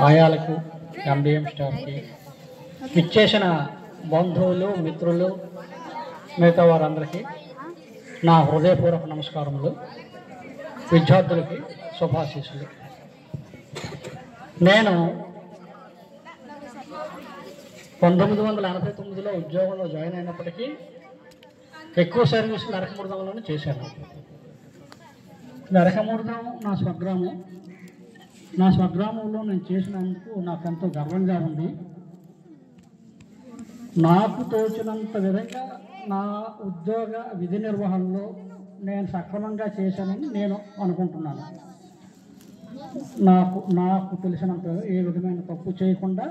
ఆయాలకు MDM స్టాఫ్కి ఇచ్చేసిన బంధువులు మిత్రులు మిగతా వారందరికీ నా హృదయపూర్వక నమస్కారములు. విద్యార్థులకి శుభాశీస్సులు. నేను 1989లో ఉద్యోగంలో జాయిన్ అయినప్పటికీ ఎక్కువ సర్వీసులు నరకమూర్ధంలోనే చేశాను. నరకమూర్ధం నా స్వగ్రామం. నా స్వగ్రామంలో నేను చేసినందుకు నాకు ఎంతో గర్వంగా ఉంది. నాకు తోచినంత విధంగా నా ఉద్యోగ విధి నిర్వహణలో నేను సక్రమంగా చేశానని నేను అనుకుంటున్నాను. నాకు తెలిసినంత ఏ విధమైన తప్పు చేయకుండా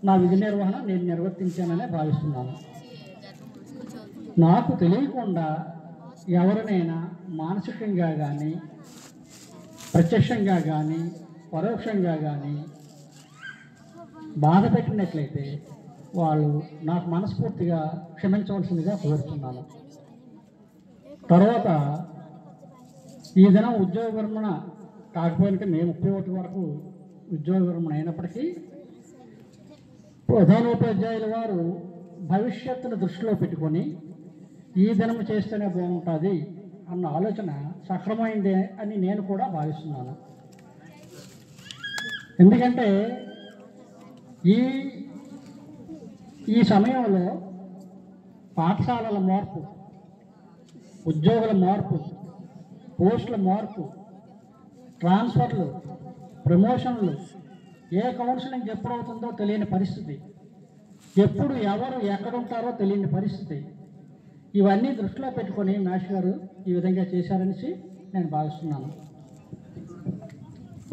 నా విధి నిర్వహణ నేను నిర్వర్తించాననే భావిస్తున్నాను. నాకు తెలియకుండా ఎవరినైనా మానసికంగా కానీ ప్రత్యక్షంగా కానీ పరోక్షంగా కానీ బాధ పెట్టినట్లయితే వాళ్ళు నాకు మనస్ఫూర్తిగా క్షమించవలసిందిగా కోరుతున్నాను. తర్వాత ఈ దినం ఉద్యోగ విరమణ కాకపోయినట్టు మేము 31 వరకు ఉద్యోగ విరమణ అయినప్పటికీ ప్రధానోపాధ్యాయుల వారు భవిష్యత్తును దృష్టిలో పెట్టుకొని ఈ దినం చేస్తేనే బాగుంటుంది అన్న ఆలోచన సక్రమైందే అని నేను కూడా భావిస్తున్నాను. ఎందుకంటే ఈ సమయంలో పాఠశాలల మార్పు, ఉద్యోగుల మార్పు, పోస్టుల మార్పు, ట్రాన్స్ఫర్లు, ప్రమోషన్లు, ఏ కౌన్సిలింగ్ ఎప్పుడవుతుందో తెలియని పరిస్థితి, ఎప్పుడు ఎవరు ఎక్కడుంటారో తెలియని పరిస్థితి, ఇవన్నీ దృష్టిలో పెట్టుకొని మేష్ గారు ఈ విధంగా చేశారనేసి నేను భావిస్తున్నాను.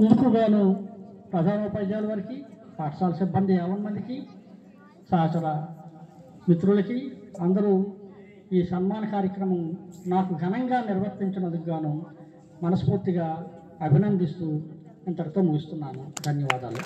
అందుకు నేను ప్రధానోపాధ్యాయుల వారికి, పాఠశాల సిబ్బంది 50 మందికి, సహచర మిత్రులకి అందరూ ఈ సన్మాన కార్యక్రమం నాకు ఘనంగా నిర్వర్తించినందుకు గాను మనస్ఫూర్తిగా అభినందిస్తూ ఇంతటితో ముగిస్తున్నాను. ధన్యవాదాలు.